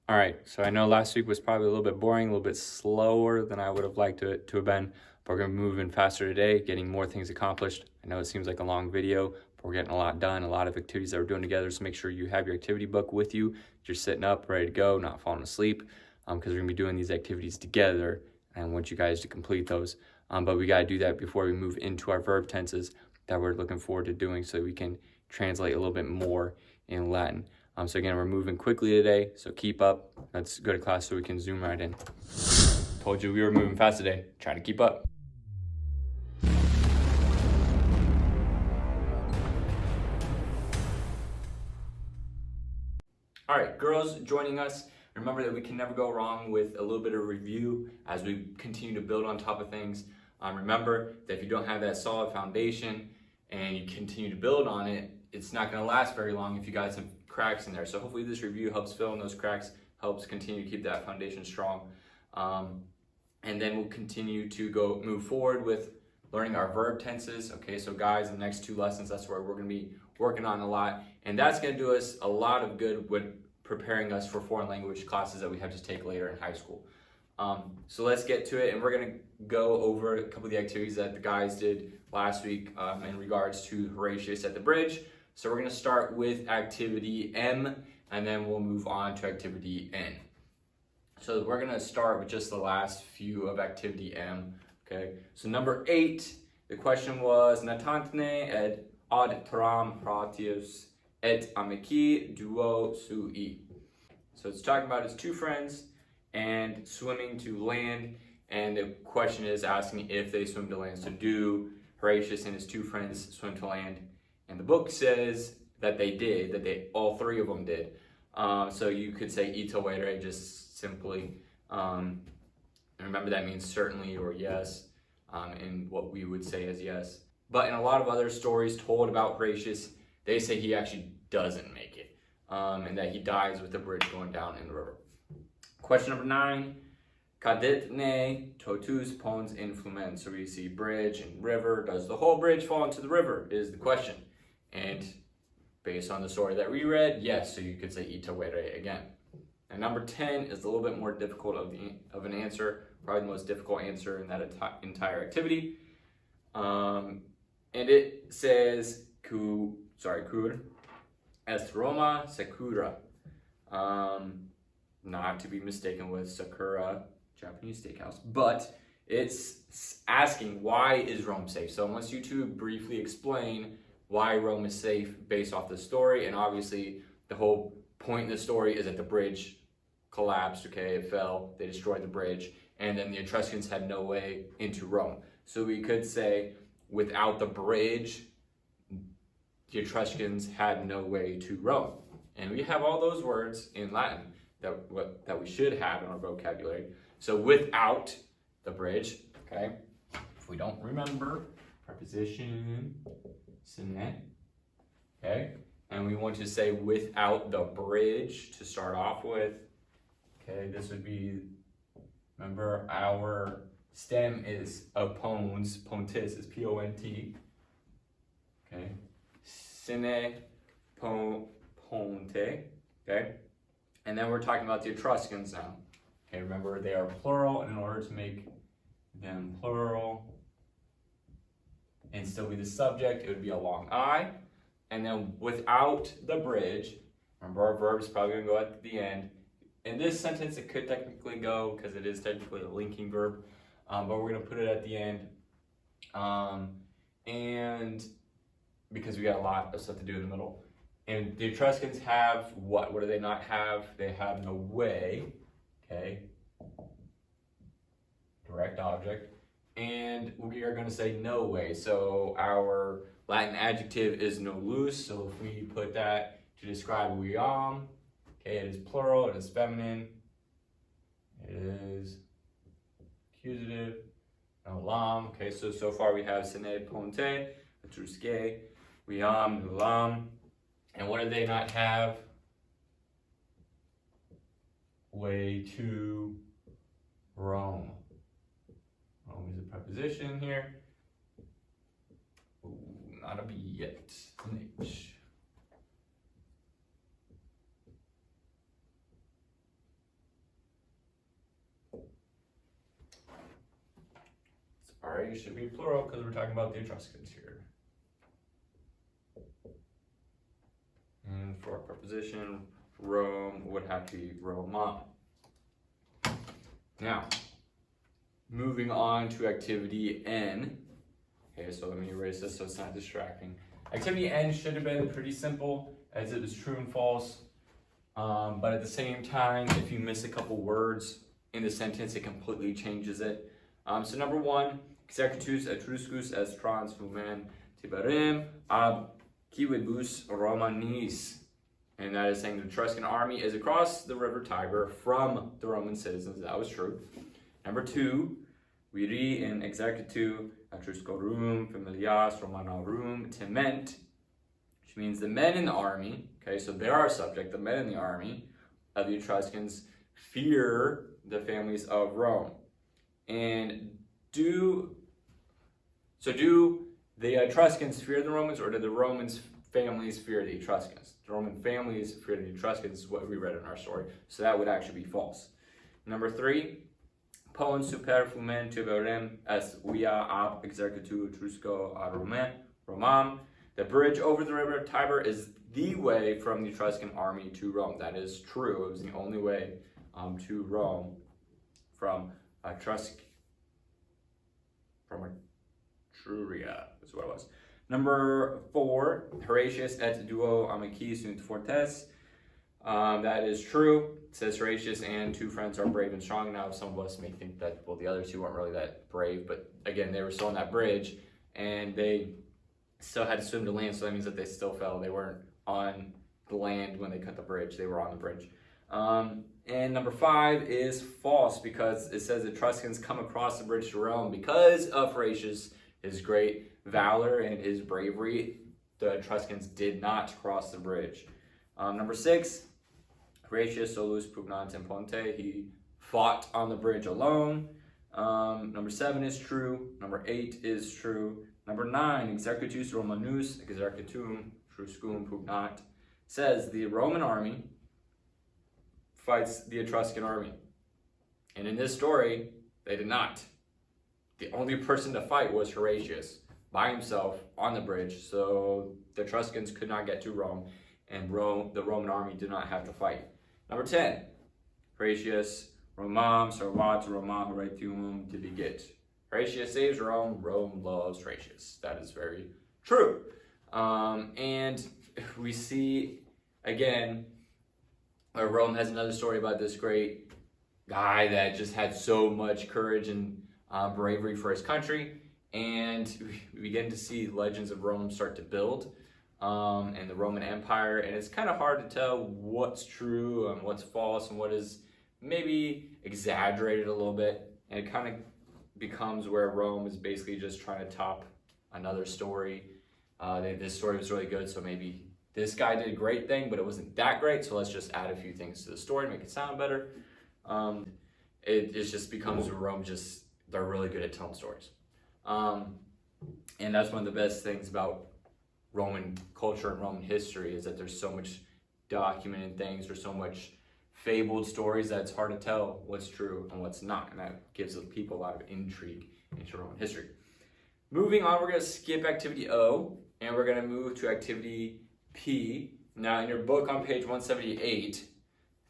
All right, so I know last week was probably a little bit boring, a little bit slower than I would have liked it to have been, but we're gonna be moving faster today, getting more things accomplished. I know it seems like a long video, but we're getting a lot done, a lot of activities that we're doing together, so make sure you have your activity book with you. You're sitting up, ready to go, not falling asleep, because we're gonna be doing these activities together, and I want you guys to complete those. But we gotta do that before we move into our verb tenses that we're looking forward to doing so we can translate a little bit more in Latin. So again, we're moving quickly today, so keep up. Let's go to class so we can zoom right in. Told you we were moving fast today. Try to keep up. All right, girls joining us. Remember that we can never go wrong with a little bit of review as we continue to build on top of things. Remember that if you don't have that solid foundation and you continue to build on it, it's not going to last very long if you got some cracks in there. So hopefully this review helps fill in those cracks, helps continue to keep that foundation strong. And then we'll continue to move forward with learning our verb tenses. Okay, so guys, the next 2 lessons, that's where we're going to be working on a lot. And that's going to do us a lot of good with preparing us for foreign language classes that we have to take later in high school. So let's get to it, and we're going to go over a couple of the activities that the guys did last week in regards to Horatius at the bridge. So we're going to start with activity M, and then we'll move on to activity N. So we're going to start with just the last few of activity M. Okay, so number 8, the question was Natantne ed ad tram pratius et amici duo sui. So it's talking about his 2 friends and swimming to land, and the question is asking if they swim to land. So do Horatius and his 2 friends swim to land? And the book says that they did, that all 3 of them did. So you could say ito vere, just simply, remember that means certainly or yes, in what we would say as yes. But in a lot of other stories told about Horatius, they say he actually doesn't make it, and that he dies with the bridge going down in the river. Question number 9, cadetne totus pons influmen. So we see bridge and river. Does the whole bridge fall into the river is the question. And based on the story that we read, yes, so you could say ita vere again. And number 10 is a little bit more difficult of an answer, probably the most difficult answer in that entire activity. And it says, cur est Roma secura. Not to be mistaken with Sakura Japanese steakhouse, but it's asking why is Rome safe. So I want you to briefly explain why Rome is safe based off the story, and obviously the whole point in the story is that the bridge collapsed, okay, it fell, they destroyed the bridge, and then the Etruscans had no way into Rome. So we could say without the bridge, the Etruscans had no way to Rome. And we have all those words in Latin that we should have in our vocabulary. So without the bridge, okay, if we don't remember, preposition sine, okay, and we want to say without the bridge to start off with, okay, this would be, remember our stem is pons, pontis is P-O-N-T, okay, sine ponte, okay, and then we're talking about the Etruscans now. Okay, remember they are plural, and in order to make them plural and still be the subject, it would be a long I. And then without the bridge, remember our verb is probably going to go at the end. In this sentence, it could technically go because it is technically a linking verb, but we're going to put it at the end. And because we got a lot of stuff to do in the middle. And the Etruscans have what? What do they not have? They have no way, okay? Direct object. And we are going to say no way. So our Latin adjective is nolus. So if we put that to describe viam, okay, it is plural, it is feminine, it is accusative, nolam. Okay, so far we have sine ponte, etrusque, viam, nolam. And what do they not have? Way to Rome. Rome is a preposition here. Ooh, not a B yet. An H. sorry, it should be plural because we're talking about the Etruscans here. And for a preposition, Rome would have to be Roma. Now, moving on to activity N. Okay, so let me erase this so it's not distracting. Activity N should have been pretty simple as it was true and false. But at the same time, if you miss a couple words in the sentence, it completely changes it. So number one, executus etruscus est trans flumen Tiberem ab civibus Romanis. And that is saying the Etruscan army is across the river Tiber from the Roman citizens. That was true. Number two, viri in executu Etruscorum familias Romanorum tement, which means the men in the army. Okay, so they're our subject. The men in the army of the Etruscans fear the families of Rome. And do the Etruscans fear the Romans, or do the Romans families fear the Etruscans? The Roman families fear the Etruscans is what we read in our story. So that would actually be false. Number three, pon super flumen Tiberem est via ab executu Etrusco ad Romam. The bridge over the river Tiber is the way from the Etruscan army to Rome. That is true. It was the only way to Rome from Etruria is what it was. Number four, Horatius et duo amici sunt fortes. That is true. It says Horatius and two friends are brave and strong. Now, some of us may think that, well, the other two weren't really that brave, but again, they were still on that bridge and they still had to swim to land, so that means that they still fell. They weren't on the land when they cut the bridge, they were on the bridge. And number five is false because it says Etruscans come across the bridge to Rome because of Horatius, his great valor and his bravery. The Etruscans did not cross the bridge. Number six, Horatius solus pugnant in ponte. He fought on the bridge alone. Number seven is true. Number eight is true. Number nine, executus Romanus executum Etruscum pugnant, says the Roman army fights the Etruscan army. And in this story, they did not. The only person to fight was Horatius by himself on the bridge, so the Etruscans could not get to Rome, and the Roman army did not have to fight. Number 10, Horatius Romam servat Romam retium diligit. Horatius saves Rome, Rome loves Horatius. That is very true. And we see, again, Rome has another story about this great guy that just had so much courage and bravery for his country. And we begin to see legends of Rome start to build and the Roman Empire. And it's kind of hard to tell what's true and what's false and what is maybe exaggerated a little bit. And it kind of becomes where Rome is basically just trying to top another story. This story was really good, so maybe this guy did a great thing, but it wasn't that great, so let's just add a few things to the story, make it sound better. It just becomes Rome they're really good at telling stories. And that's one of the best things about Roman culture and Roman history is that there's so much documented things, there's so much fabled stories that it's hard to tell what's true and what's not, and that gives the people a lot of intrigue into Roman history. Moving on, we're going to skip activity O, and we're going to move to activity P. Now, in your book on page 178,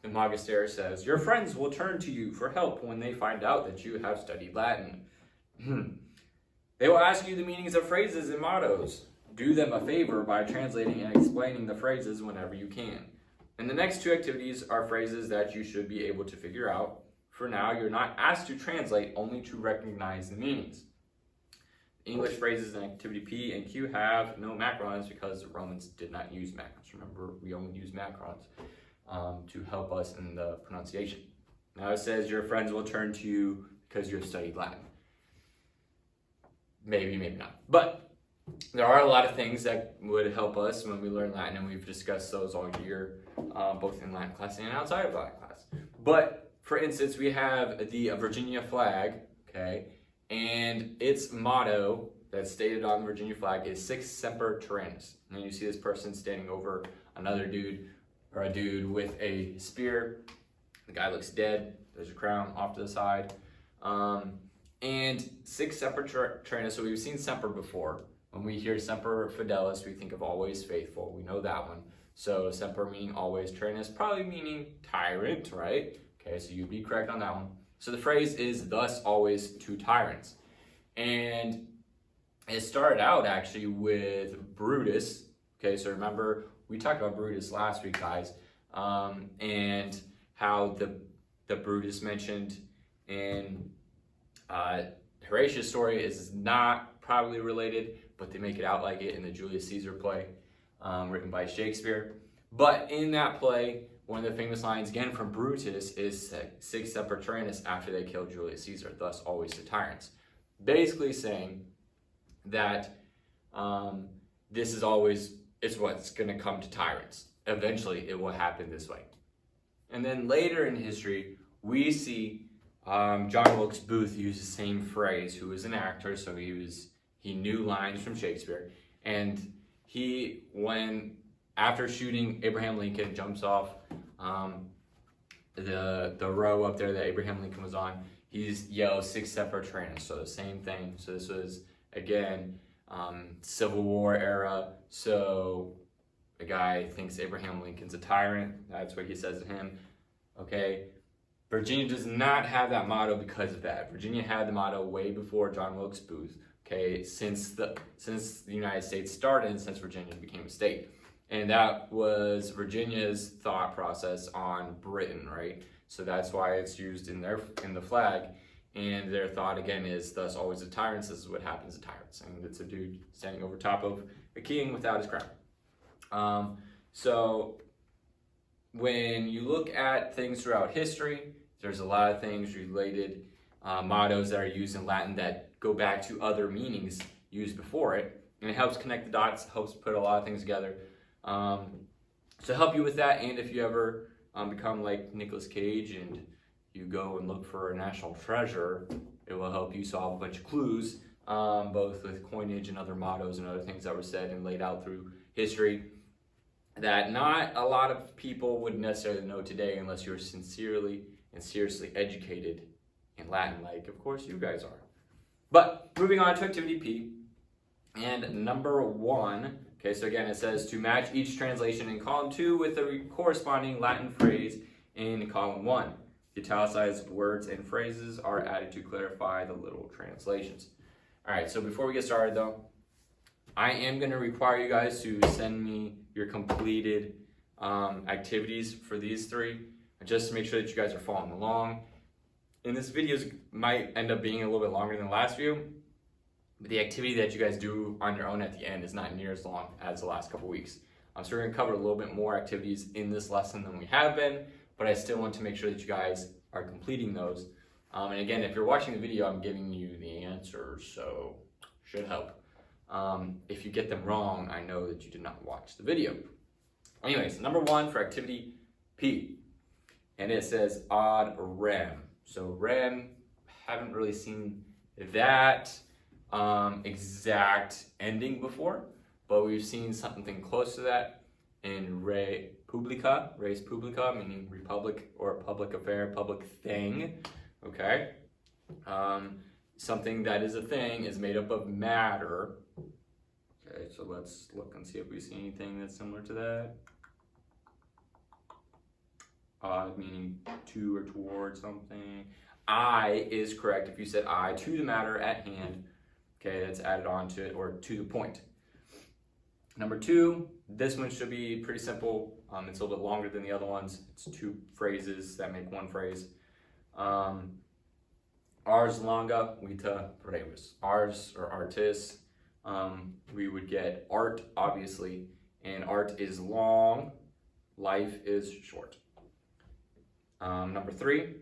the Magister says, your friends will turn to you for help when they find out that you have studied Latin. They will ask you the meanings of phrases and mottos. Do them a favor by translating and explaining the phrases whenever you can. And the next two activities are phrases that you should be able to figure out. For now, you're not asked to translate, only to recognize the meanings. English phrases in activity P and Q have no macrons because the Romans did not use macrons. Remember, we only use macrons to help us in the pronunciation. Now it says your friends will turn to you because you have studied Latin. Maybe, maybe not. But there are a lot of things that would help us when we learn Latin, and we've discussed those all year, both in Latin class and outside of Latin class. But for instance, we have the Virginia flag, okay? And its motto that's stated on the Virginia flag is Sic Semper Tyrannis. And you see this person standing over another dude, or a dude with a spear. The guy looks dead. There's a crown off to the side. And sic semper tyrannis, so we've seen semper before. When we hear semper fidelis, we think of always faithful. We know that one. So semper meaning always, tyrannus probably meaning tyrant, right? Okay, so you'd be correct on that one. So the phrase is thus always two tyrants. And it started out actually with Brutus. Okay, so remember, we talked about Brutus last week, guys, and how the Brutus mentioned in Horatius' story is not probably related, but they make it out like it in the Julius Caesar play written by Shakespeare. But in that play, one of the famous lines again from Brutus is sic semper tyrannis, after they killed Julius Caesar, thus always the tyrants. Basically saying that this is always, it's what's going to come to tyrants. Eventually it will happen this way. And then later in history, we see John Wilkes Booth use the same phrase, who was an actor, so he knew lines from Shakespeare, and after shooting Abraham Lincoln, jumps off the row up there that Abraham Lincoln was on. He yells sic semper tyrannis, so the same thing. So this was again Civil War era. So the guy thinks Abraham Lincoln's a tyrant. That's what he says to him. Okay. Virginia does not have that motto because of that. Virginia had the motto way before John Wilkes Booth, okay, since the United States started and since Virginia became a state. And that was Virginia's thought process on Britain, right? So that's why it's used in the flag. And their thought again is thus always a tyrant. This is what happens to tyrants. And it's a dude standing over top of a king without his crown. So when you look at things throughout history, there's a lot of things related, mottos that are used in Latin that go back to other meanings used before it. And it helps connect the dots, helps put a lot of things together. So help you with that, and if you ever become like Nicolas Cage and you go and look for a national treasure, it will help you solve a bunch of clues, both with coinage and other mottos and other things that were said and laid out through history that not a lot of people would necessarily know today unless you're sincerely and seriously educated in Latin, like of course you guys are. But moving on to activity P, and number 1, okay, so again it says to match each translation in column 2 with the corresponding Latin phrase in column 1. The italicized words and phrases are added to clarify the literal translations. All right, so before we get started though, I am going to require you guys to send me your completed activities for these 3, just to make sure that you guys are following along. And this video might end up being a little bit longer than the last few, but the activity that you guys do on your own at the end is not near as long as the last couple weeks. So we're going to cover a little bit more activities in this lesson than we have been, but I still want to make sure that you guys are completing those. And again, if you're watching the video, I'm giving you the answers, so should help. If you get them wrong, I know that you did not watch the video. Anyways, number 1 for activity P, and it says ad rem. So rem, haven't really seen that exact ending before, but we've seen something close to that in res publica, meaning republic or public affair, public thing, okay? Something that is a thing is made up of matter. Okay, so let's look and see if we see anything that's similar to that. Meaning to or toward something. I is correct if you said I, to the matter at hand. Okay, that's added on to it, or to the point. Number 2, this one should be pretty simple. It's a little bit longer than the other ones. It's 2 phrases that make 1 phrase. Ars longa vita brevis. Ars or artis, we would get art, obviously, and art is long, life is short. Number 3,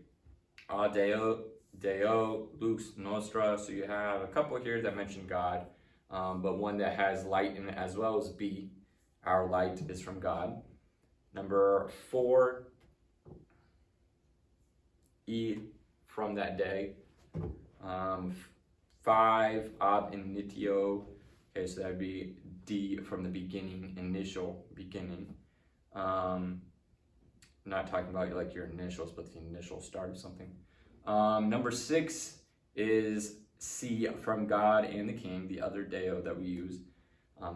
Deo lux nostra. So you have a couple here that mention God, but one that has light in it as well as B. Our light is from God. Number 4, E, from that day. 5, ab initio. Okay, so that would be D, from the beginning, initial, beginning. Not talking about like your initials, but the initial start of something. Number 6 is see from God and the king, the other deo that we use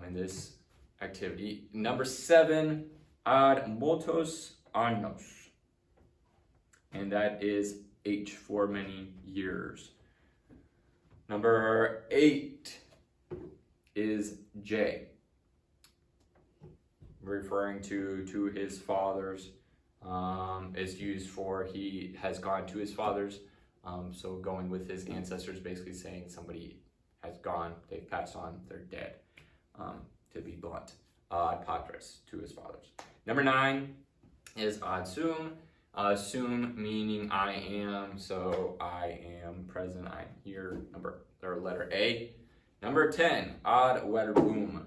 in this activity. Number 7, ad multos annos. And that is H, for many years. Number 8 is J, referring to his fathers. Is used for he has gone to his fathers. So going with his ancestors, basically saying somebody has gone, they've passed on, they're dead, to be blunt. Ad patres, to his fathers. Number 9 is ad sum. Sum meaning I am, so I am present, I'm here, letter A. Number 10, ad verbum,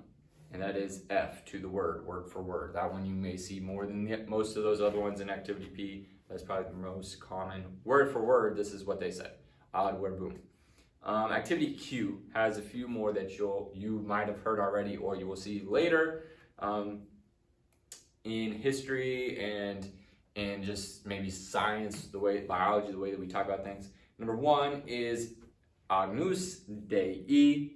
and that is F, to the word for word. That one you may see more than most of those other ones in activity P. That's probably the most common. Word for word, this is what they said, ad verbum. Activity Q has a few more that you might have heard already, or you will see later in history and just maybe science, biology, the way that we talk about things. Number 1 is agnus dei,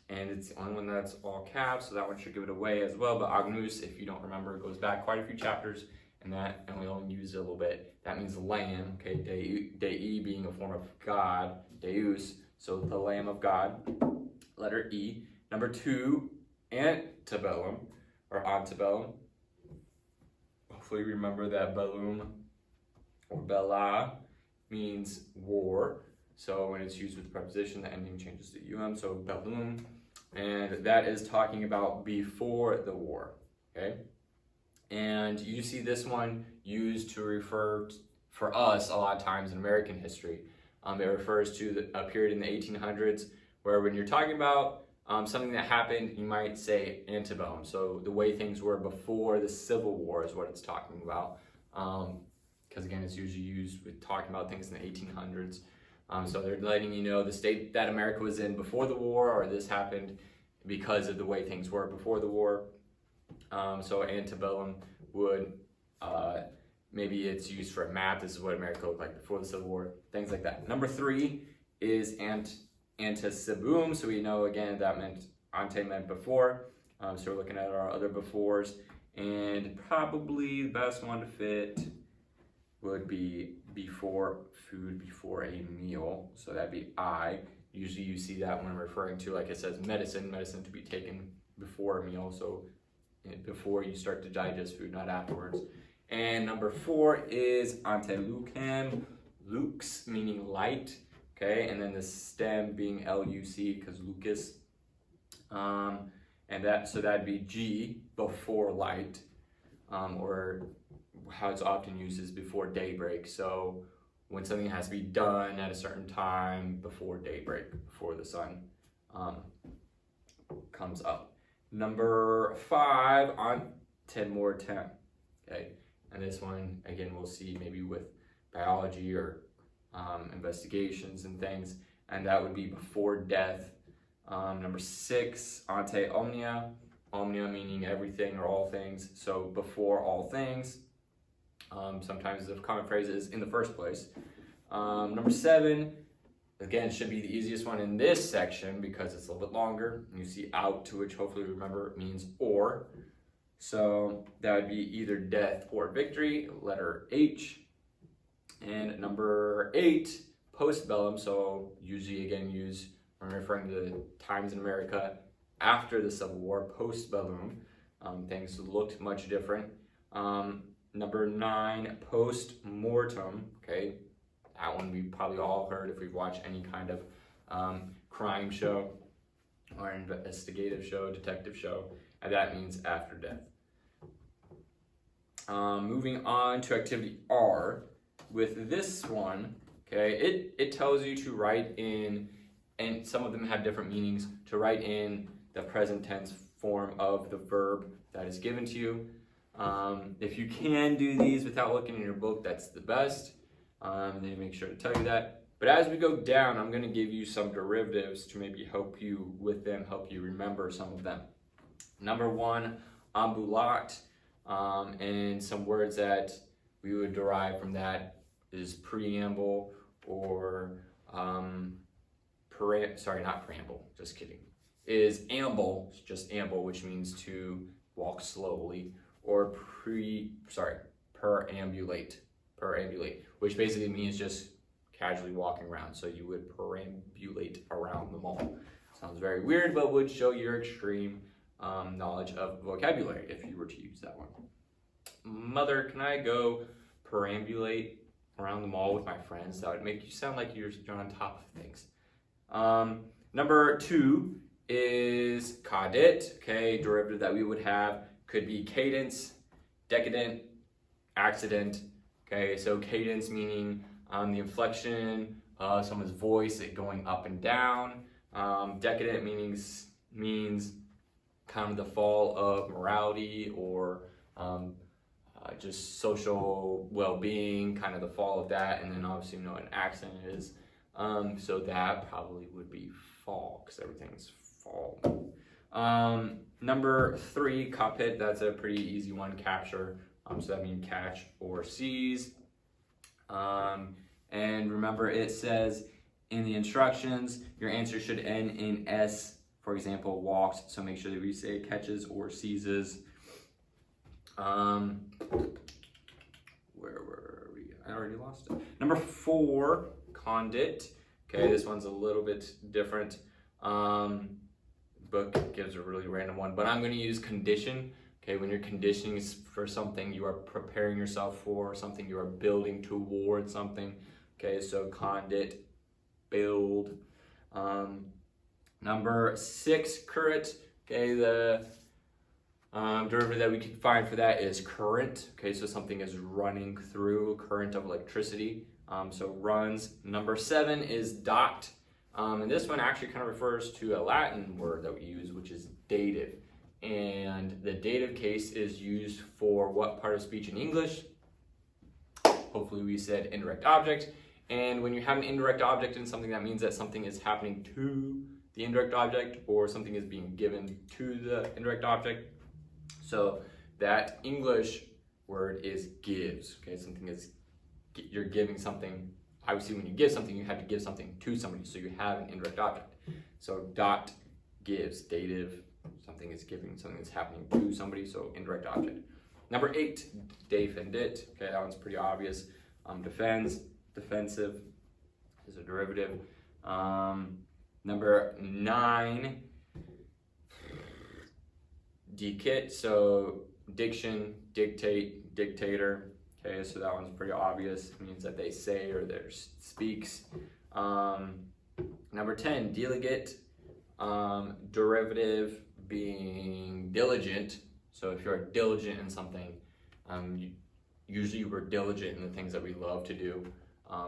and it's the only one that's all caps, so that one should give it away as well. But agnus, if you don't remember, it goes back quite a few chapters, and we only use it a little bit. That means lamb, okay? Dei being a form of God, deus, so the Lamb of God, letter E. Number 2, antebellum, or antebellum. Hopefully remember that bellum or bella means war. So when it's used with the preposition, the ending changes to um, so bellum. And that is talking about before the war, okay? And you see this one used to refer for us a lot of times in American history. It refers to a period in the 1800s where when you're talking about something that happened, you might say antebellum. So the way things were before the Civil War is what it's talking about. Because again, it's usually used with talking about things in the 1800s. So they're letting you know the state that America was in before the war, or this happened because of the way things were before the war. So antebellum would, maybe it's used for a map. This is what America looked like before the Civil War, things like that. Number 3 is antecedum. So we know again that ante meant before. So we're looking at our other befores, and probably the best one to fit would be before food, before a meal. So that'd be I. Usually you see that when referring to, like it says, medicine to be taken before a meal. So before you start to digest food, not afterwards. And number 4 is antelucem, lux meaning light, okay, and then the stem being L-U-C because Lucas, and so that'd be G, before light, or how it's often used is before daybreak. So when something has to be done at a certain time before daybreak, before the sun comes up. Number 5 on 10 more 10, okay, and this one again we'll see maybe with biology or investigations and things, and that would be before death. Number 6, ante omnia, omnia meaning everything or all things, so before all things. Sometimes the common phrase is in the first place. Number 7, again, should be the easiest one in this section because it's a little bit longer. You see out, to which hopefully remember means or. So that would be either death or victory, letter H. And number 8, postbellum. So usually again used when referring to times in America after the Civil War, postbellum. Things looked much different. Number 9, post-mortem, okay? That one we probably all heard if we've watched any kind of crime show or investigative show, detective show, and that means after death. Moving on to activity R, with this one, okay, it tells you to write in, and some of them have different meanings, to write in the present tense form of the verb that is given to you. If you can do these without looking in your book, that's the best. They make sure to tell you that. But as we go down, I'm going to give you some derivatives to maybe help you with them, help you remember some of them. Number 1, ambulat, and some words that we would derive from that is preamble or not preamble, just kidding, is amble, just amble, which means to walk slowly, or perambulate, which basically means just casually walking around. So you would perambulate around the mall. Sounds very weird, but would show your extreme knowledge of vocabulary if you were to use that one. Mother, can I go perambulate around the mall with my friends? That would make you sound like you're on top of things. Number 2 is cadet. Okay, derivative that we would have could be cadence, decadent, accident. Okay, so cadence meaning the inflection of someone's voice, it going up and down. Decadent means kind of the fall of morality or just social well-being, kind of the fall of that. And then obviously you know what an accident is. So that probably would be fall, because everything's fall. Number 3, cockpit, that's a pretty easy one, capture. So that means catch or seize. And remember, it says in the instructions, your answer should end in S, for example, walks. So make sure that we say catches or seizes. Where were we? I already lost it. Number 4, condit. Okay, this one's a little bit different. Book gives a really random one, but I'm going to use condition. Okay, when you're conditioning for something, you are preparing yourself for something, you are building towards something. Okay, so condit, build. Number 6, current. Okay, the derivative that we can find for that is current. Okay, so something is running through, current of electricity. So runs. Number 7 is dot. And this one actually kind of refers to a Latin word that we use, which is dative. And the dative case is used for what part of speech in English? Hopefully we said indirect object. And when you have an indirect object in something, that means that something is happening to the indirect object, or something is being given to the indirect object. So that English word is gives. Okay, something is, you're giving something. Obviously, when you give something, you have to give something to somebody, so you have an indirect object. So dot gives, dative, something is giving, something is happening to somebody, so indirect object. Number 8, defendit. Okay, that one's pretty obvious. Defends, defensive is a derivative. Number 9, dictate, so diction, dictate, dictator. Okay, so that one's pretty obvious. It means that they say or they speaks. Number 10, delegate, derivative being diligent. So if you're diligent in something, usually we're diligent in the things that we love to do.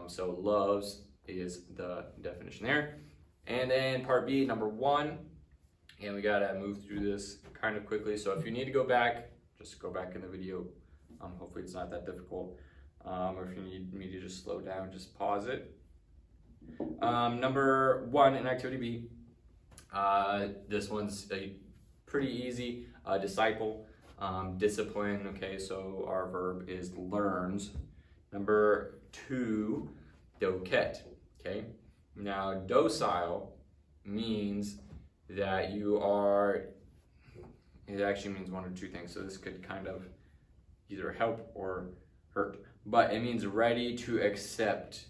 So loves is the definition there. And then part B, number 1, and we gotta move through this kind of quickly. So if you need to go back, just go back in the video. Hopefully it's not that difficult. Or if you need me to just slow down, just pause it. Number 1 in activity B, this one's pretty easy. Disciple, discipline. Okay, so our verb is learns. Number 2, doquette. Okay, now docile means that you are, it actually means one or two things. So this could kind of either help or hurt, but it means ready to accept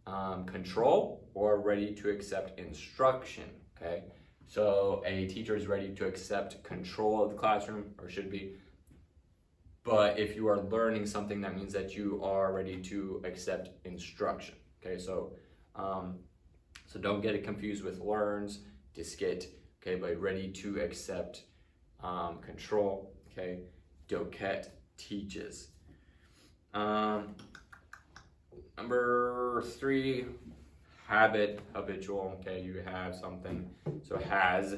control or ready to accept instruction. Okay, so a teacher is ready to accept control of the classroom, or should be, but if you are learning something, that means that you are ready to accept instruction. Okay, so so don't get it confused with learns, disket. Okay, but ready to accept control. Okay, doquette, teaches. Number 3, habit, habitual. Okay, you have something, so has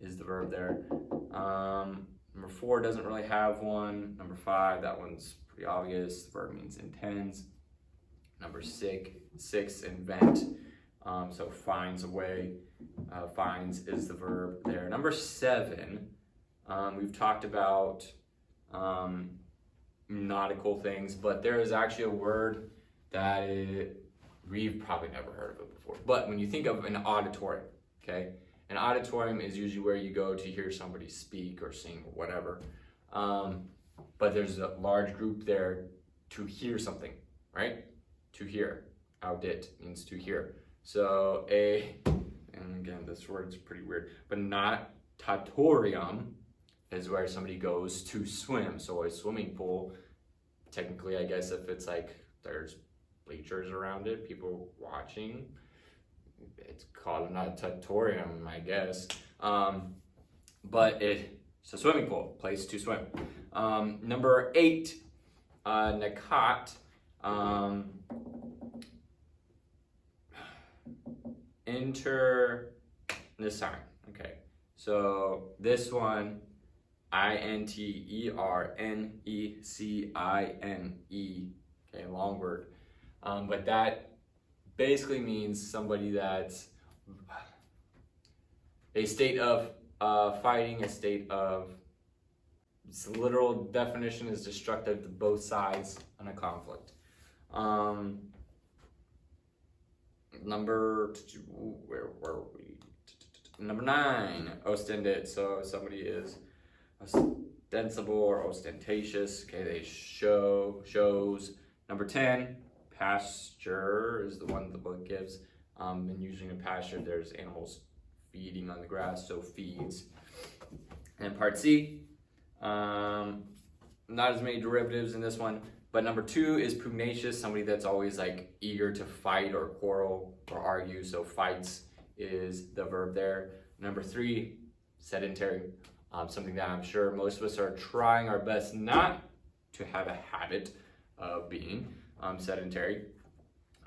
is the verb there. Number 4 doesn't really have one. Number 5, that one's pretty obvious. The verb means intends. Number 6, invent. So finds a way. Finds is the verb there. Number 7, we've talked about nautical things, but there is actually a word that we've probably never heard of it before. But when you think of an auditorium, okay, an auditorium is usually where you go to hear somebody speak or sing or whatever. But there's a large group there to hear something, right? To hear. Audit means to hear. So and again, this word's pretty weird, but not tatorium is where somebody goes to swim. So a swimming pool, technically, I guess if it's like there's bleachers around it, people watching, it's called a natatorium, I guess. But it's a swimming pool, place to swim. Number 8, nakat. Enter this sign. Okay, so this one, INTERNECINE. Okay, long word. But that basically means somebody that's a state of fighting, a state of, its literal definition is destructive to both sides in a conflict. Where were we? Number 9, ostended. So somebody is ostensible or ostentatious. Okay, they shows. Number 10, pasture is the one the book gives. And usually in a pasture, there's animals feeding on the grass, so feeds. And part C, not as many derivatives in this one, but number 2 is pugnacious, somebody that's always like eager to fight or quarrel or argue, so fights is the verb there. Number 3, sedentary, something that I'm sure most of us are trying our best not to have a habit of being sedentary.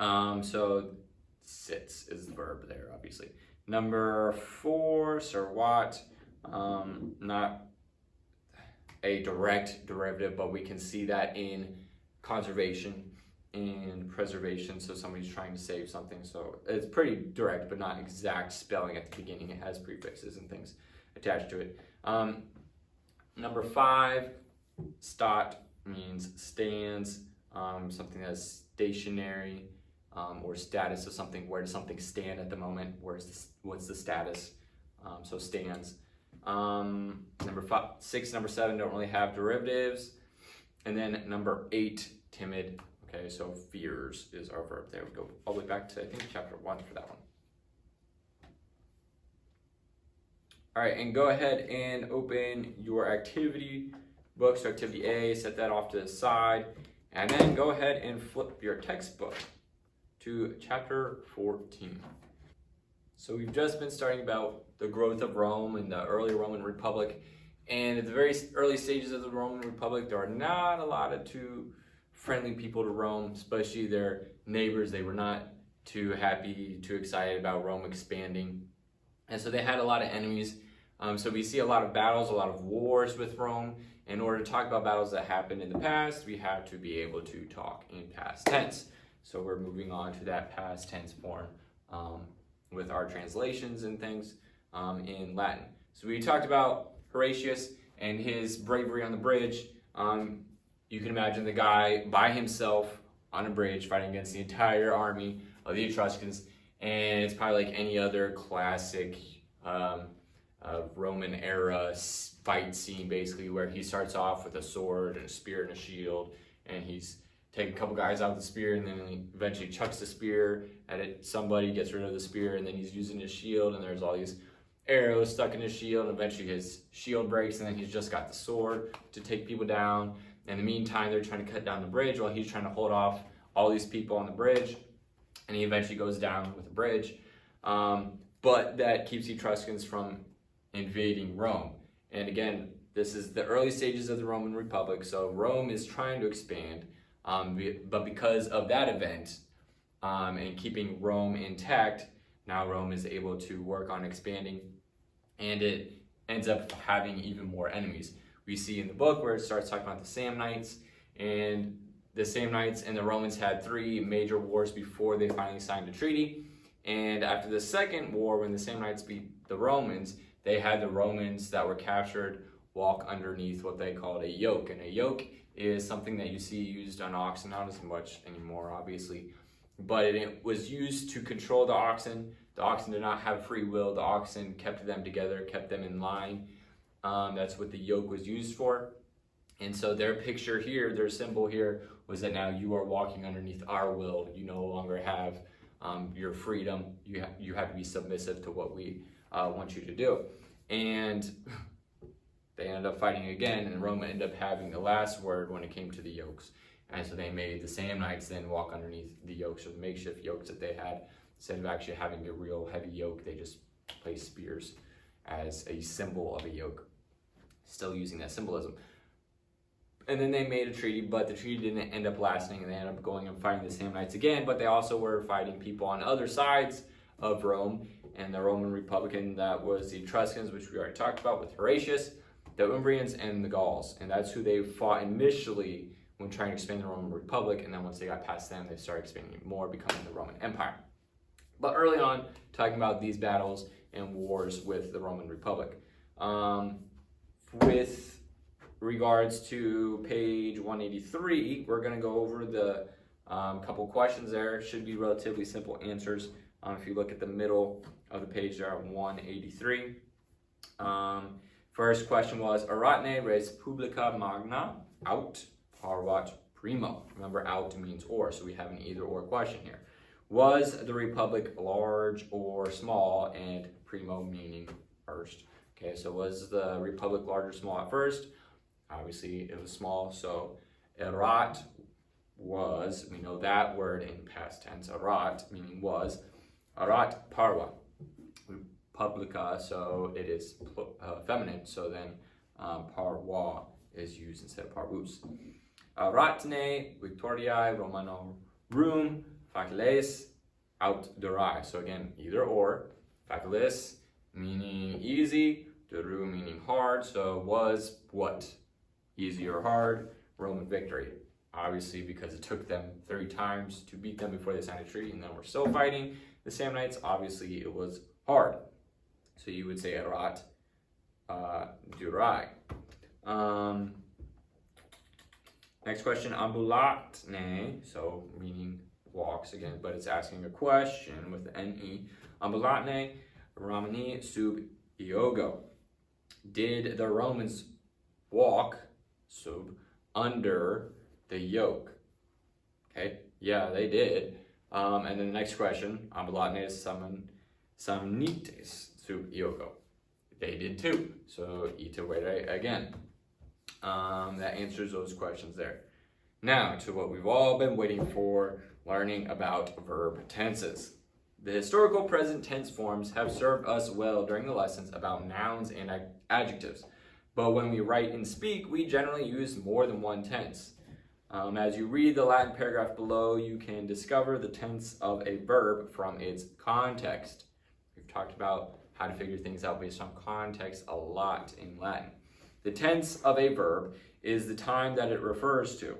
So sits is the verb there, obviously. Number 4, serwat, not a direct derivative, but we can see that in conservation and preservation. So somebody's trying to save something. So it's pretty direct, but not exact spelling at the beginning. It has prefixes and things attached to it. Number 5, stat means stands, something that's stationary, or status of something. Where does something stand at the moment? What's the status? So stands. Number 6, number 7 don't really have derivatives. And then number 8, timid. Okay, so fears is our verb there. We go all the way back to, I think, chapter 1 for that one. All right, and go ahead and open your activity book. So activity A, set that off to the side. And then go ahead and flip your textbook to chapter 14. So we've just been studying about the growth of Rome and the early Roman Republic. And at the very early stages of the Roman Republic, there are not a lot of too friendly people to Rome, especially their neighbors. They were not too happy, too excited about Rome expanding. And so they had a lot of enemies. So we see a lot of battles, a lot of wars with Rome. In order to talk about battles that happened in the past, we have to be able to talk in past tense. So we're moving on to that past tense form with our translations and things in Latin. So we talked about Horatius and his bravery on the bridge. You can imagine the guy by himself on a bridge fighting against the entire army of the Etruscans, and it's probably like any other classic Roman era fight scene, basically, where he starts off with a sword and a spear and a shield, and he's taking a couple guys out with the spear, and then he eventually chucks the spear at it. Somebody gets rid of the spear, and then he's using his shield, and there's all these arrows stuck in his shield, and eventually his shield breaks, and then he's just got the sword to take people down. In the meantime, they're trying to cut down the bridge while he's trying to hold off all these people on the bridge, and he eventually goes down with the bridge. But that keeps the Etruscans from invading Rome. And again, this is the early stages of the Roman Republic, so Rome is trying to expand, but because of that event and keeping Rome intact, now Rome is able to work on expanding, and it ends up having even more enemies. We see in the book where it starts talking about the Samnites, and the Samnites and the Romans had 3 major wars before they finally signed a treaty. And after the second war, when the Samnites beat the Romans, they had the Romans that were captured walk underneath what they called a yoke. And a yoke is something that you see used on oxen, not as much anymore, obviously. but it was used to control the oxen. The oxen did not have free will. The oxen kept them together, kept them in line. That's what the yoke was used for. And so their picture here, their symbol here, was that now you are walking underneath our will. You no longer have your freedom. You have to be submissive to what we want you to do. And they ended up fighting again, and Rome ended up having the last word when it came to the yokes. And so they made the Samnites then walk underneath the yokes, or the makeshift yokes that they had. Instead of actually having a real heavy yoke, they just placed spears as a symbol of a yoke, still using that symbolism. And then they made a treaty, but the treaty didn't end up lasting, and they ended up going and fighting the Samnites again, but they also were fighting people on other sides of Rome, and the Roman Republican, that was the Etruscans, which we already talked about with Horatius, the Umbrians, and the Gauls. And that's who they fought initially when trying to expand the Roman Republic, and then once they got past them, they started expanding more, becoming the Roman Empire. But early on, talking about these battles and wars with the Roman Republic. With regards to page 183, we're going to go over the couple questions there. Should be relatively simple answers. If you look at the middle of the page there at 183. First question was, Eratne res publica magna aut parvat primo. Remember, out means or, so we have an either or question here. Was the republic large or small, and primo meaning first? Okay, so was the republic large or small at first? Obviously, it was small, so erat was, we know that word in past tense, erat meaning was, erat parva, republica, so it is feminine, so then parva is used instead of parvus. Eratne victoriae Romanorum faciles aut durai. So again, either or. Facilis meaning easy, duru meaning hard. So was what? Easy or hard? Roman victory. Obviously, because it took them 3 times to beat them before they signed a treaty, and then we're still fighting the Samnites. Obviously, it was hard. So you would say erat durai. Next question, ambulatne, so meaning walks again, but it's asking a question with ne. Ambulatne Romani sub iogo. Did the Romans walk sub under the yoke? Okay, yeah, they did. And then the next question, ambulatne samnites sub iogo. They did too. So ita vere again. That answers those questions there. Now to what we've all been waiting for, learning about verb tenses. The historical present tense forms have served us well during the lessons about nouns and adjectives. But when we write and speak, we generally use more than one tense. As you read the Latin paragraph below, you can discover the tense of a verb from its context. We've talked about how to figure things out based on context a lot in Latin. The tense of a verb is the time that it refers to.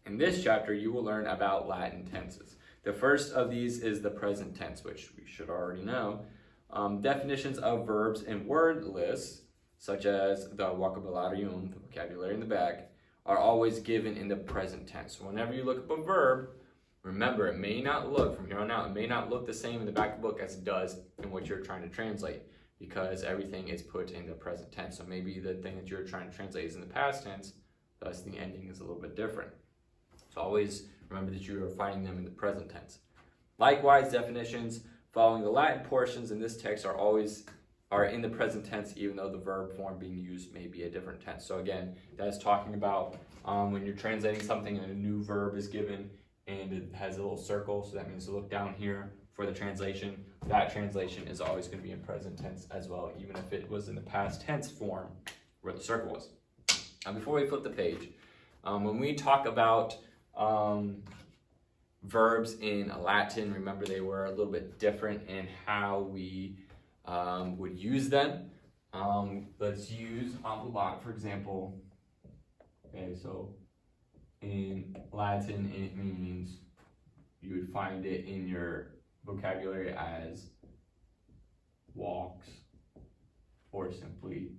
In this chapter, you will learn about Latin tenses. The first of these is the present tense, which we should already know. Definitions of verbs and word lists, such as the vocabularium, the vocabulary in the back, are always given in the present tense. So whenever you look up a verb, remember, it may not look, from here on out, it may not look the same in the back of the book as it does in what you're trying to translate, because everything is put in the present tense. So maybe the thing that you're trying to translate is in the past tense, thus the ending is a little bit different. So always remember that you are finding them in the present tense. Likewise, definitions following the Latin portions in this text are in the present tense, even though the verb form being used may be a different tense. So again, that's talking about when you're translating something and a new verb is given and it has a little circle, so that means to look down here for the translation. That translation is always going to be in present tense as well, even if it was in the past tense form where the circle was. Now, before we flip the page, when we talk about verbs in Latin, remember they were a little bit different in how we would use them. Let's use ambulat, for example. Okay, so in Latin, it means you would find it in your vocabulary as walks, or simply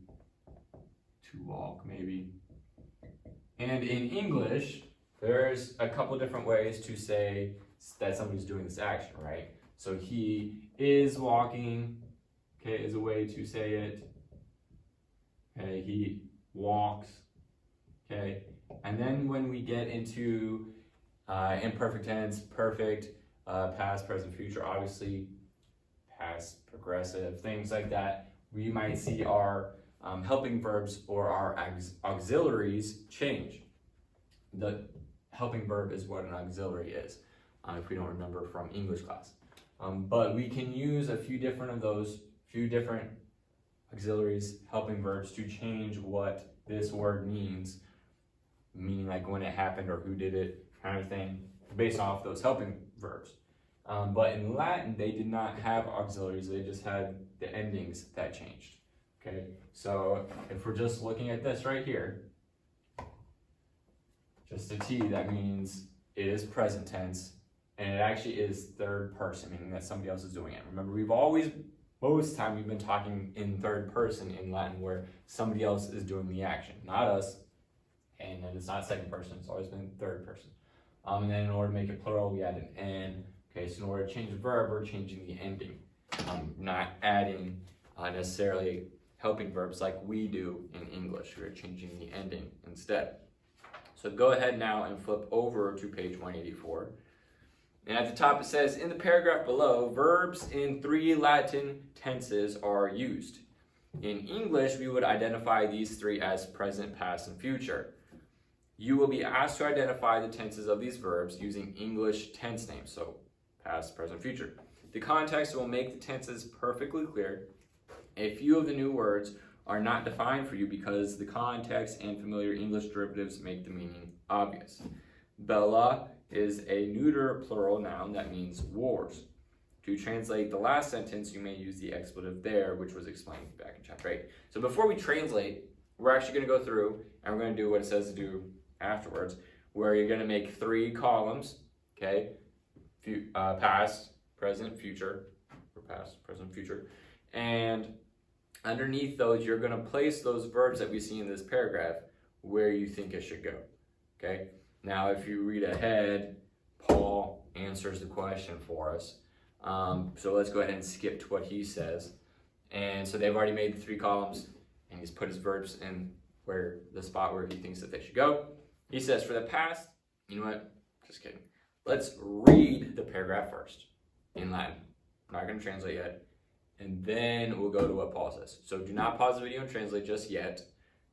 to walk, maybe. And in English, there's a couple different ways to say that somebody's doing this action, right? So he is walking, okay, is a way to say it. Okay, he walks, okay? And then when we get into imperfect tense, perfect, past, present, future, obviously past, progressive, things like that, we might see our helping verbs or our auxiliaries change. The helping verb is what an auxiliary is, if we don't remember from English class. But we can use a few different of those, few different auxiliaries, helping verbs to change what this word means, meaning like when it happened or who did it, kind of thing, based off those helping verbs. But in Latin, they did not have auxiliaries, they just had the endings that changed. Okay, so if we're just looking at this right here, just a T, that means it is present tense, and it actually is third person, meaning that somebody else is doing it. Remember, most of the time we've been talking in third person in Latin, where somebody else is doing the action, not us, and then it's not second person, it's always been third person. And then in order to make it plural, we add an N. Okay, so in order to change the verb, we're changing the ending, not adding necessarily helping verbs like we do in English. We're changing the ending instead. So go ahead now and flip over to page 184. And at the top it says, in the paragraph below, verbs in 3 Latin tenses are used. In English, we would identify these 3 as present, past, and future. You will be asked to identify the tenses of these verbs using English tense names, so past, present, future. The context will make the tenses perfectly clear. A few of the new words are not defined for you because the context and familiar English derivatives make the meaning obvious. Bella is a neuter plural noun that means wars. To translate the last sentence, you may use the expletive there, which was explained back in chapter 8. So before we translate, we're actually going to go through and we're going to do what it says to do afterwards, where you're going to make 3 columns, okay? Past, present, future, or past, present, future. And underneath those, you're going to place those verbs that we see in this paragraph where you think it should go, okay? Now, if you read ahead, Paul answers the question for us. So let's go ahead and skip to what he says. And so they've already made the 3 columns, and he's put his verbs in where the spot where he thinks that they should go. He says, for the past, you know what? Just kidding. Let's read the paragraph first in Latin. I'm not going to translate yet. And then we'll go to what Paul says. So do not pause the video and translate just yet.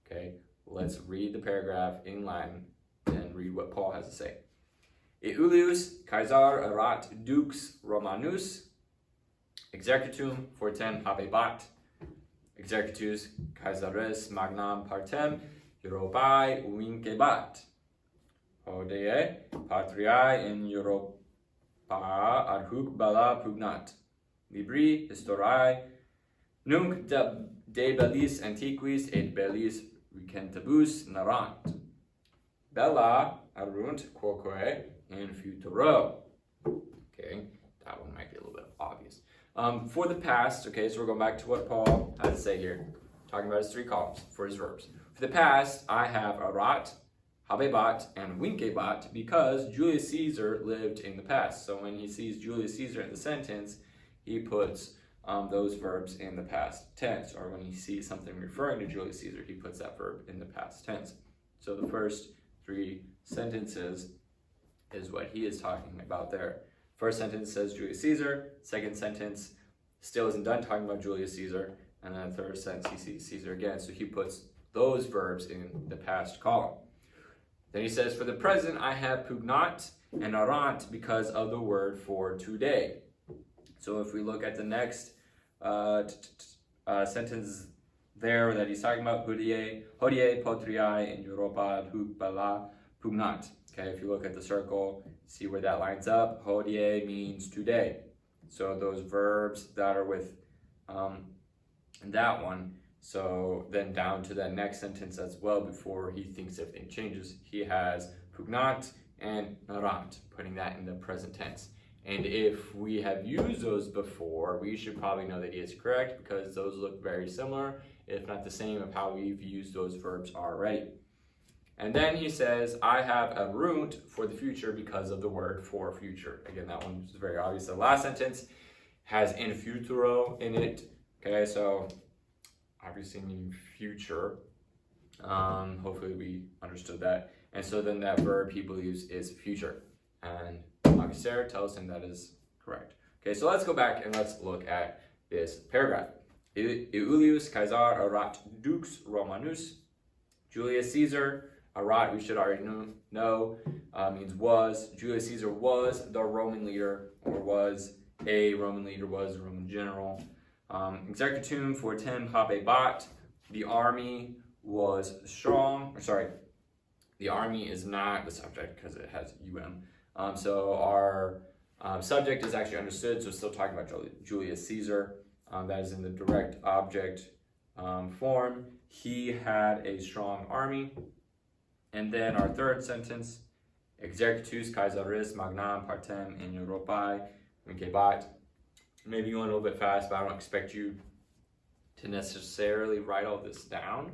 Okay, let's read the paragraph in Latin and read what Paul has to say. Iulius Caesar erat dux Romanus exercitum fortem habebat exercitus Caesaris magnam partem Europae vincebat hodie patriae in Europa adhuc bella pugnat libri historiae nunc de bellis antiquis et bellis recentibus narrant bella arunt quoque in futuro. Okay, that one might be a little bit obvious. For the past, okay, so we're going back to what Paul has to say here, talking about his 3 columns for his verbs. For the past, I have erat, habebat, and vincebat because Julius Caesar lived in the past. So when he sees Julius Caesar in the sentence, he puts those verbs in the past tense, or when he sees something referring to Julius Caesar, he puts that verb in the past tense. So the first 3 sentences is what he is talking about there. First sentence says Julius Caesar, second sentence still isn't done talking about Julius Caesar, and then the third sentence he sees Caesar again, so he puts those verbs in the past column. Then he says, for the present I have pugnat and arant because of the word for today. So if we look at the next sentence there that he's talking about, hodie patriae in Europa adhuc bella pugnat. Okay, if you look at the circle, see where that lines up. Hodie means today. So those verbs that are with that one, so then down to that next sentence as well, before he thinks everything changes, he has pugnat and narant, putting that in the present tense. And if we have used those before, we should probably know that he is correct because those look very similar, if not the same, of how we've used those verbs already. And then he says, I have a root for the future because of the word for future. Again, that one is very obvious. The last sentence has in futuro in it. Okay, so obviously meaning future. Hopefully we understood that. And so then that verb he believes is future. And Avicer tells him that is correct. Okay, so let's go back and let's look at this paragraph. Iulius Caesar erat dux Romanus. Julius Caesar, erat, we should already know, means was. Julius Caesar was the Roman leader, or was a Roman leader, was a Roman general. Executum fortem habebat. The army was strong. The army is not the subject because it has so our subject is actually understood, so it's still talking about Julius Caesar. That is in the direct object form. He had a strong army. And then our third sentence, exercitus Caesaris magnam partem in Europae vincebat. Maybe you went a little bit fast, but I don't expect you to necessarily write all this down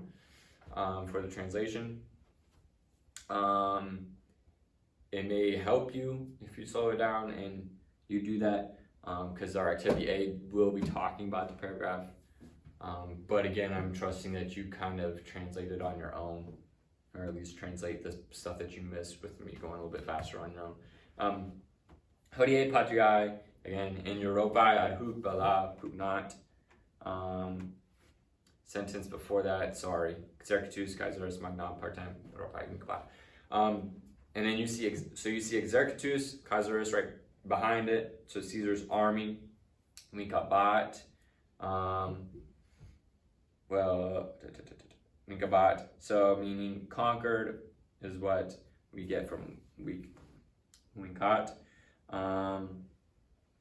for the translation. It may help you if you slow it down and you do that, because our activity A will be talking about the paragraph. But again, I'm trusting that you kind of translate it on your own, or at least translate the stuff that you missed with me going a little bit faster on your own. Hodie patriae, again, in Europae ad hoc bella pugnat. Sentence before that, exercitus Caesaris magnam partem Europae vincebat. And then you see exercitus Caesaris right behind it, so Caesar's army, vincebat. Vincebat, so meaning conquered is what we get from vincat.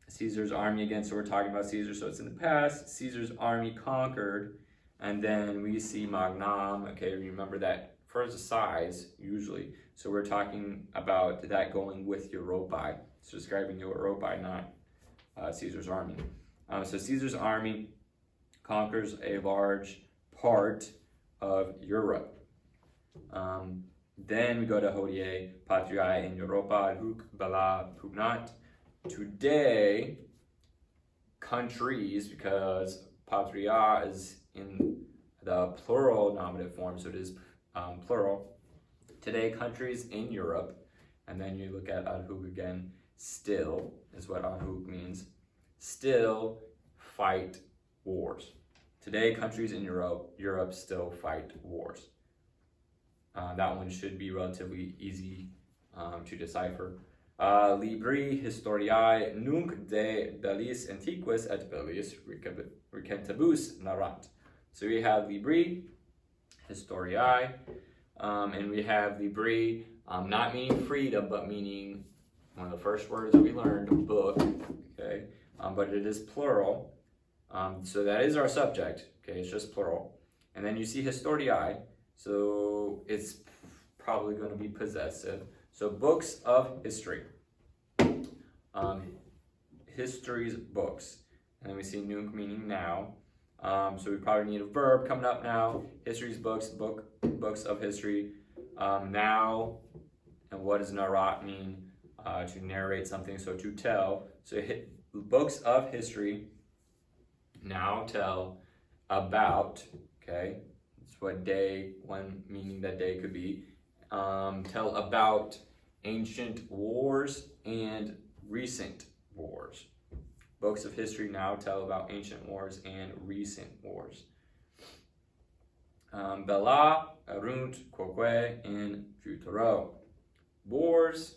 Caesar's army again, so we're talking about Caesar, so it's in the past. Caesar's army conquered, and then we see magnam. Okay, remember that for the size usually. So we're talking about that going with Europae. It's describing Europae, not Caesar's army. So Caesar's army conquers a large part of Europe. Then we go to Hodie patriae in Europa hoc bella pugnat. Today, countries, because patria is in the plural nominative form, so it is plural. Today, countries in Europe, and then you look at ad hoc again, still is what ad hoc means, still fight wars. Today, countries in Europe still fight wars. That one should be relatively easy to decipher. Libri historiae nunc de bellis antiquis et bellis recentibus narrat. So we have libri historiae, and we have libri, not meaning freedom, but meaning one of the first words that we learned, book. Okay, but it is plural. So that is our subject. Okay, it's just plural. And then you see historiae, so it's probably going to be possessive. So books of history. History's books. And then we see nunc meaning now. So we probably need a verb coming up now. History's books, books of history. Now, and what does narrat mean? To narrate something, so to tell. So books of history now tell about, okay? That's what day, one meaning that day could be. Tell about ancient wars and recent wars. Books of history now tell about ancient wars and recent wars. Bella, erunt, quoque, in futuro. Wars,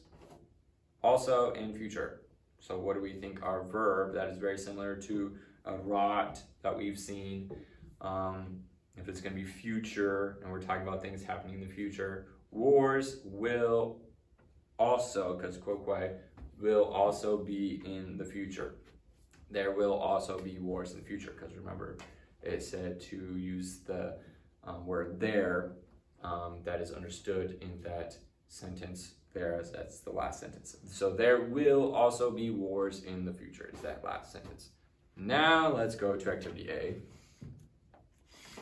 also in future. So what do we think our verb, that is very similar to a rot that we've seen. If it's going to be future, and we're talking about things happening in the future, wars will also, because quoque will also be in the future. There will also be wars in the future, because remember, it said to use the word there that is understood in that sentence there, as that's the last sentence. So there will also be wars in the future, is that last sentence. Now let's go to activity A.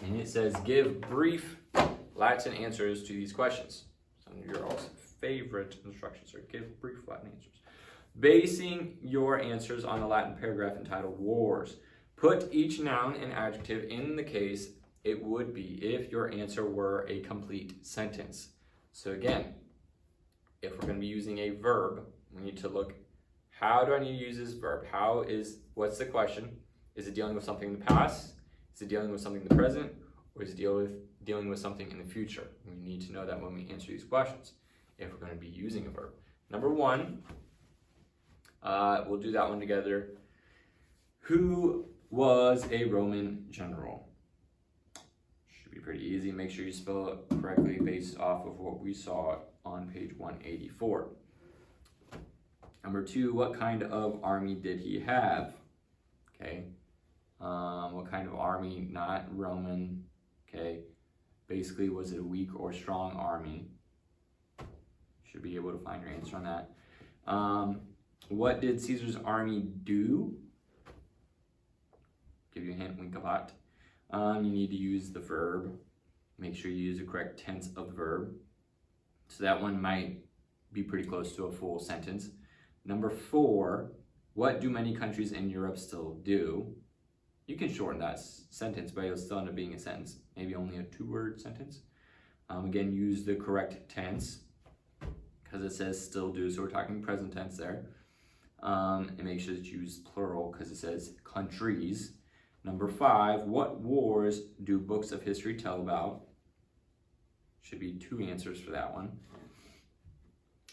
And it says, give brief Latin answers to these questions. Some of your all's favorite instructions are give brief Latin answers. Basing your answers on the Latin paragraph entitled Wars. Put each noun and adjective in the case it would be if your answer were a complete sentence. So again, if we're going to be using a verb, we need to look, how do I need to use this verb? What's the question? Is it dealing with something in the past? Is it dealing with something in the present? Or is it dealing with something in the future? We need to know that when we answer these questions, if we're going to be using a verb. Number one, we'll do that one together. Who was a Roman general? Should be pretty easy. Make sure you spell it correctly based off of what we saw on page 184. Number two, what kind of army did he have? Okay. What kind of army? Not Roman. Okay. Basically, was it a weak or strong army? Should be able to find your answer on that. What did Caesar's army do? Give you a hint, wink a lot. You need to use the verb. Make sure you use the correct tense of the verb. So that one might be pretty close to a full sentence. Number four, what do many countries in Europe still do? You can shorten that sentence, but it'll still end up being a sentence. Maybe only a 2-word sentence. Again, use the correct tense because it says still do, so we're talking present tense there. And make sure that you use plural because it says countries. Number five, what wars do books of history tell about? Should be 2 answers for that one.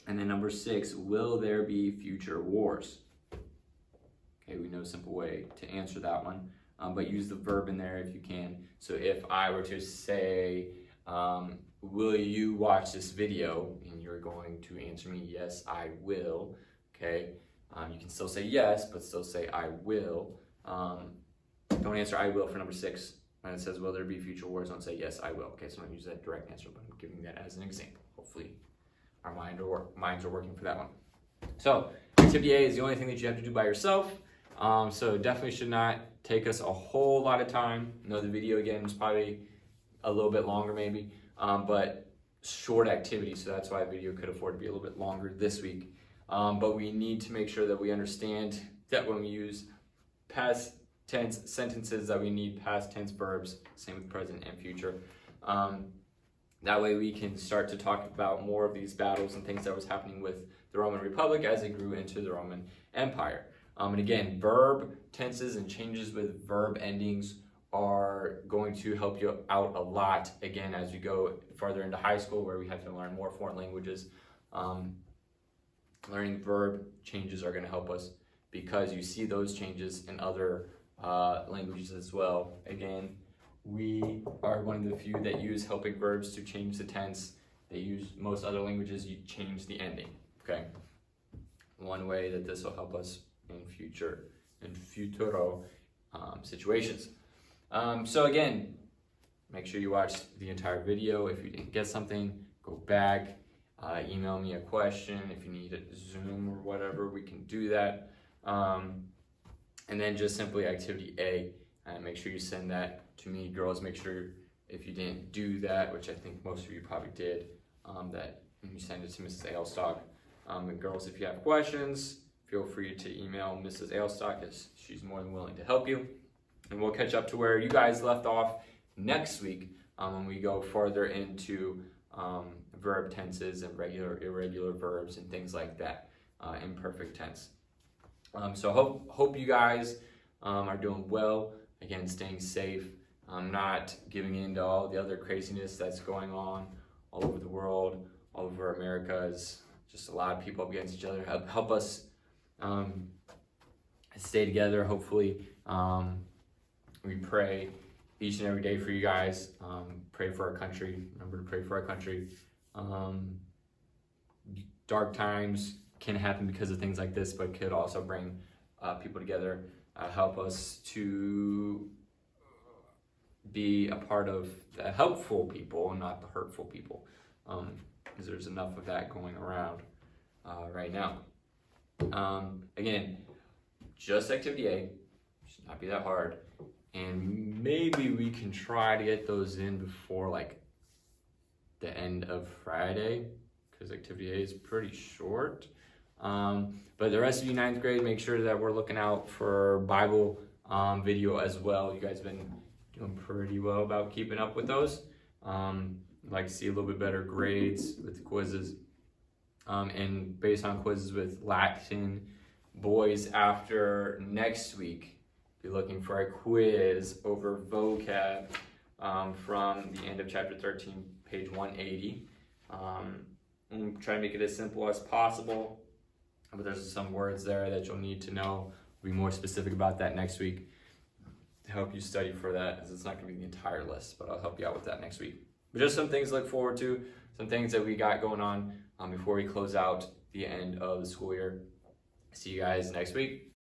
And then number 6, will there be future wars? Okay, we know a simple way to answer that one, but use the verb in there if you can. So if I were to say, will you watch this video? And you're going to answer me, yes, I will. Okay, you can still say yes, but still say I will. Don't answer I will for number 6. When it says, will there be future wars? Don't say yes, I will. Okay, so don't use that direct answer, but I'm giving that as an example. Hopefully our minds are working for that one. So activity A is the only thing that you have to do by yourself. So definitely should not take us a whole lot of time. I know the video again is probably a little bit longer maybe, but short activity. So that's why the video could afford to be a little bit longer this week. But we need to make sure that we understand that when we use past tense sentences that we need past tense verbs, same with present and future. That way we can start to talk about more of these battles and things that was happening with the Roman Republic as it grew into the Roman Empire. And again, verb tenses and changes with verb endings are going to help you out a lot, again, as we go farther into high school where we have to learn more foreign languages. Learning verb changes are going to help us because you see those changes in other languages as well. Again, we are one of the few that use helping verbs to change the tense. They use most other languages, you change the ending, okay? One way that this will help us in futuro situations. So again, make sure you watch the entire video. If you didn't get something, go back, email me a question. If you need a Zoom or whatever, we can do that. And then just simply activity A, make sure you send that to me. Girls, make sure if you didn't do that, which I think most of you probably did, that you send it to Mrs. Ailstock. And girls, if you have questions, feel free to email Mrs. Ailstock as she's more than willing to help you. And we'll catch up to where you guys left off next week when we go farther into verb tenses and regular, irregular verbs and things like that, imperfect tense. So hope you guys are doing well. Again, staying safe, not giving in to all the other craziness that's going on all over the world, all over America. Is just a lot of people up against each other. Help us stay together. Hopefully, we pray each and every day for you guys. Pray for our country. Remember to pray for our country. Dark times can happen because of things like this, but could also bring people together. Help us to be a part of the helpful people and not the hurtful people, because there's enough of that going around right now. Again, just activity A, should not be that hard, and maybe we can try to get those in before like the end of Friday. because activity A is pretty short. But the rest of you 9th grade, make sure that we're looking out for Bible video as well. You guys have been doing pretty well about keeping up with those. I'd like to see a little bit better grades with quizzes. And based on quizzes with Latin, boys, after next week, be looking for a quiz over vocab from the end of chapter 13, page 180. I'm trying to make it as simple as possible, but there's some words there that you'll need to know. We'll be more specific about that next week to help you study for that, as it's not going to be the entire list, but I'll help you out with that next week. But just some things to look forward to, some things that we got going on before we close out the end of the school year. See you guys next week.